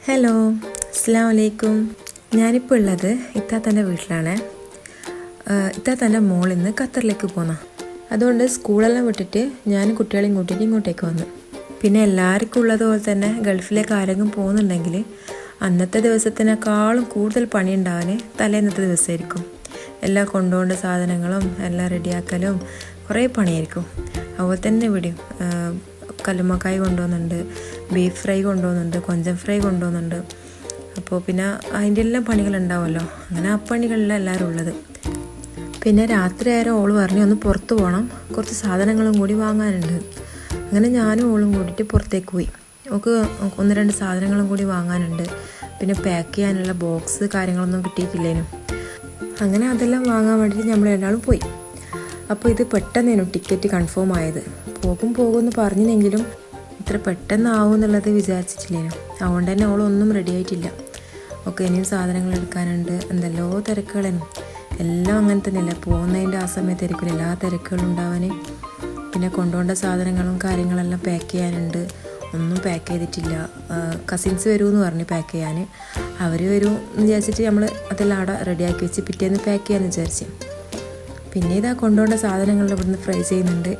Hello, അസ്സലാമു അലൈക്കും. ഞാനിപ്പോൾ ഉള്ളത് ഇത്താത്തൻ്റെ വീട്ടിലാണ്. ഇത്താത്തൻ്റെ മോൾ ഇന്ന് ഖത്തറിലേക്ക് പോന്ന, അതുകൊണ്ട് സ്കൂളെല്ലാം വിട്ടിട്ട് ഞാൻ കുട്ടികളെയും കൂട്ടിയിട്ട് ഇങ്ങോട്ടേക്ക് വന്നു. പിന്നെ എല്ലാവർക്കും ഉള്ളതുപോലെ തന്നെ ഗൾഫിലേക്ക് ആരെങ്കിലും പോകുന്നുണ്ടെങ്കിൽ അന്നത്തെ ദിവസത്തിനേക്കാളും കൂടുതൽ പണി ഉണ്ടാവാൻ തലേന്നത്തെ ദിവസമായിരിക്കും. എല്ലാം കൊണ്ടുപോകേണ്ട സാധനങ്ങളും എല്ലാം റെഡിയാക്കലും കുറേ പണിയായിരിക്കും. അതുപോലെ തന്നെ ഇവിടെയും കല്ലുമ്മക്കായ് കൊണ്ടുപോകുന്നുണ്ട്, ബീഫ് ഫ്രൈ കൊണ്ടുപോകുന്നുണ്ട്, കൊഞ്ചൻ ഫ്രൈ കൊണ്ടുപോകുന്നുണ്ട്. അപ്പോൾ പിന്നെ അതിൻ്റെ എല്ലാം പണികളുണ്ടാവുമല്ലോ. അങ്ങനെ ആ പണികളിലാണ് എല്ലാവരും ഉള്ളത്. പിന്നെ രാത്രി ആയാലും ഓള് പറഞ്ഞ് ഒന്ന് പുറത്ത് പോകണം, കുറച്ച് സാധനങ്ങളും കൂടി വാങ്ങാനുണ്ട്. അങ്ങനെ ഞാനും ഓളും കൂടിയിട്ട് പുറത്തേക്ക് പോയി. ഓൾക്ക് 1-2 സാധനങ്ങളും കൂടി വാങ്ങാനുണ്ട്. പിന്നെ പാക്ക് ചെയ്യാനുള്ള ബോക്സ് കാര്യങ്ങളൊന്നും കിട്ടിയിട്ടില്ലേനും. അങ്ങനെ അതെല്ലാം വാങ്ങാൻ വേണ്ടിയിട്ട് നമ്മൾ രണ്ടാളും പോയി. അപ്പോൾ ഇത് പെട്ടെന്നേനു ടിക്കറ്റ് കൺഫേം ആയത്. പോകുമെന്ന് പറഞ്ഞെങ്കിലും ഇത്ര പെട്ടെന്നാവും എന്നുള്ളത് വിചാരിച്ചിട്ടില്ലേനു. അതുകൊണ്ട് തന്നെ ഓളൊന്നും റെഡി ആയിട്ടില്ല. ഒക്കെ ഇനിയും സാധനങ്ങൾ എടുക്കാനുണ്ട്, എന്തെല്ലോ തിരക്കുകളേനു. എല്ലാം അങ്ങനെ തന്നെയല്ല, പോകുന്നതിൻ്റെ ആ സമയത്തായിരിക്കും എല്ലാ തിരക്കുകളും ഉണ്ടാവാൻ. പിന്നെ കൊണ്ടുപോകേണ്ട സാധനങ്ങളും കാര്യങ്ങളെല്ലാം പാക്ക് ചെയ്യാനുണ്ട്. ഒന്നും പാക്ക് ചെയ്തിട്ടില്ല. കസിൻസ് വരുമെന്ന് പറഞ്ഞ് പാക്ക് ചെയ്യാൻ. അവർ വരും എന്ന് വിചാരിച്ചിട്ട് നമ്മൾ അതെല്ലാം അവിടെ റെഡിയാക്കി വെച്ച് പിറ്റേന്ന് പാക്ക് ചെയ്യാമെന്ന് വിചാരിച്ചു. പിന്നെ ഇതാ കൊണ്ടുപോകേണ്ട സാധനങ്ങളിൽ ഇവിടുന്ന് ഫ്രൈ ചെയ്യുന്നുണ്ട്,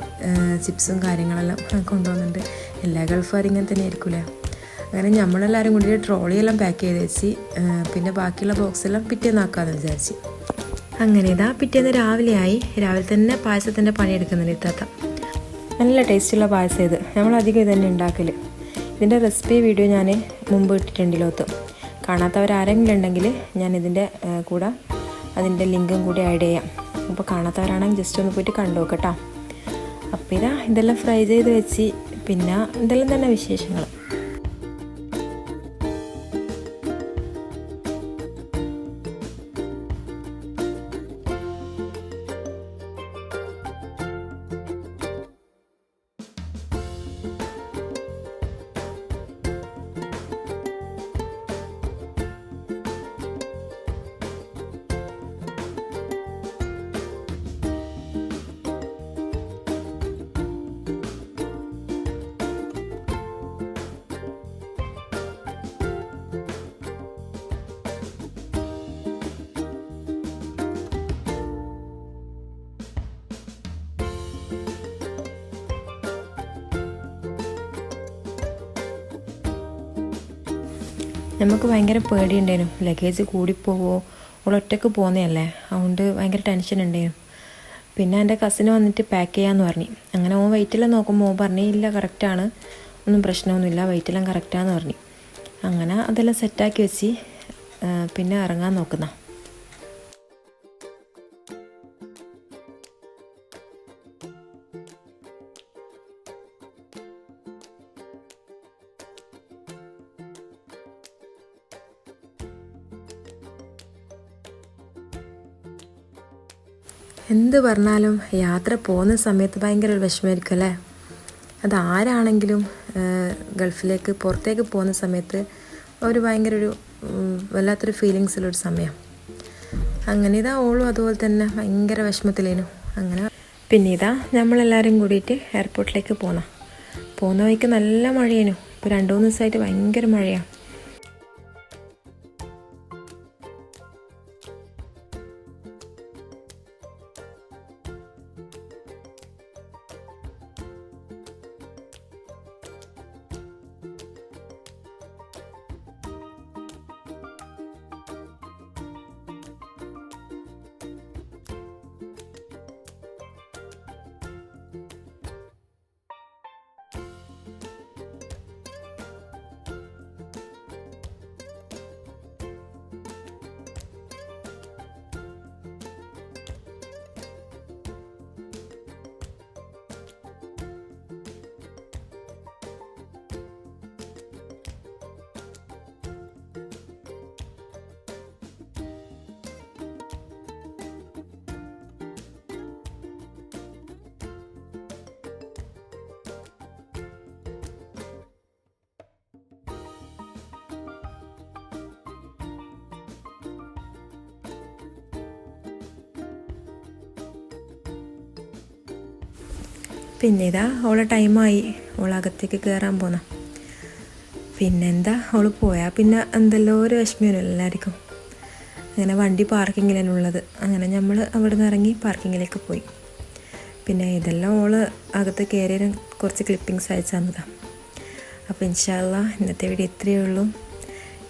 ചിപ്സും കാര്യങ്ങളെല്ലാം കൊണ്ടുപോകുന്നുണ്ട്. എല്ലാ ഗൾഫുകാരും ഇങ്ങനെ തന്നെ ആയിരിക്കില്ലേ. അങ്ങനെ നമ്മളെല്ലാവരും കൂടി ട്രോളിയെല്ലാം പാക്ക് ചെയ്ത് വെച്ച് പിന്നെ ബാക്കിയുള്ള ബോക്സെല്ലാം പിറ്റേന്ന് ആക്കാമെന്ന് വിചാരിച്ച്. അങ്ങനെ ഇതാ പിറ്റേന്ന് രാവിലെ തന്നെ പായസത്തിൻ്റെ പണിയെടുക്കുന്നുണ്ട് ഇത്താത്ത. നല്ല ടേസ്റ്റുള്ള പായസം ഇത്. നമ്മളധികം ഇത് തന്നെ ഉണ്ടാക്കൽ. ഇതിൻ്റെ റെസിപ്പി വീഡിയോ ഞാൻ മുമ്പ് ഇട്ടിട്ടുണ്ട് ലോകത്ത്. കാണാത്തവരാരെങ്കിലും ഉണ്ടെങ്കിൽ ഞാൻ ഇതിൻ്റെ കൂടെ അതിൻ്റെ ലിങ്കും കൂടി ആഡ് ചെയ്യാം. അപ്പോൾ കാണാത്തവരാണെങ്കിൽ ജസ്റ്റ് ഒന്ന് പോയിട്ട് കണ്ടു നോക്കട്ടോ. അപ്പോൾ ഇതെല്ലാം ഫ്രൈ ചെയ്ത് വെച്ച് പിന്നെ ഇതെല്ലാം തന്നെ വിശേഷങ്ങൾ. നമുക്ക് ഭയങ്കര പേടിയുണ്ടായിരുന്നു, ലഗേജ് കൂടിപ്പോവോ, ഒറ്റയ്ക്ക് പോകുന്നതല്ലേ, അതുകൊണ്ട് ഭയങ്കര ടെൻഷൻ ഉണ്ടായിരുന്നു. പിന്നെ എൻ്റെ കസിന് വന്നിട്ട് പാക്ക് ചെയ്യാമെന്ന് പറഞ്ഞു. അങ്ങനെ ഓൻ വെയിറ്റെല്ലാം നോക്കുമ്പോൾ ഓൻ പറഞ്ഞു ഇല്ല കറക്റ്റാണ്, ഒന്നും പ്രശ്നമൊന്നുമില്ല, വെയിറ്റെല്ലാം കറക്റ്റാന്ന് പറഞ്ഞു. അങ്ങനെ അതെല്ലാം സെറ്റാക്കി വെച്ച് പിന്നെ ഇറങ്ങാൻ നോക്കുന്ന. എന്ത് പറഞ്ഞാലും യാത്ര പോകുന്ന സമയത്ത് ഭയങ്കര ഒരു വിഷമമായിരിക്കും അല്ലേ. അതാരാണെങ്കിലും ഗൾഫിലേക്ക് പുറത്തേക്ക് പോകുന്ന സമയത്ത് ഒരു ഭയങ്കര ഒരു വല്ലാത്തൊരു ഫീലിങ്സിലൊരു സമയം. അങ്ങനെ ഓളും അതുപോലെ തന്നെ ഭയങ്കര വിഷമത്തിലേനു. അങ്ങനെ പിന്നെ നമ്മളെല്ലാവരും കൂടിയിട്ട് എയർപോർട്ടിലേക്ക് പോകുന്ന വഴിക്ക് നല്ല മഴയേനു. ഇപ്പോൾ 2-3 ദിവസമായിട്ട് ഭയങ്കര മഴയാണ്. പിന്നെ ഓളെ ടൈമായി, ഓളകത്തേക്ക് കയറാൻ പോന്ന. പിന്നെന്താ അവൾ പോയാൽ പിന്നെ എന്തെല്ലോ ഒരു വിഷമമല്ലോ എല്ലാവർക്കും. അങ്ങനെ വണ്ടി പാർക്കിങ്ങിലാണ് ഉള്ളത്. അങ്ങനെ നമ്മൾ അവിടെ നിന്ന് ഇറങ്ങി പാർക്കിങ്ങിലേക്ക് പോയി. പിന്നെ ഇതെല്ലാം ഓള് അകത്ത് കയറിയ കുറച്ച് ക്ലിപ്പിങ്സ് അയച്ചു തന്നതാണ്. അപ്പോൾ ഇൻഷാ അല്ലാഹ് ഇന്നത്തെ വീഡിയോ ഇത്രയേ ഉള്ളൂ.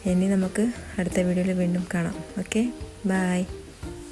ഇനി നമുക്ക് അടുത്ത വീഡിയോയിൽ വീണ്ടും കാണാം. Okay, by.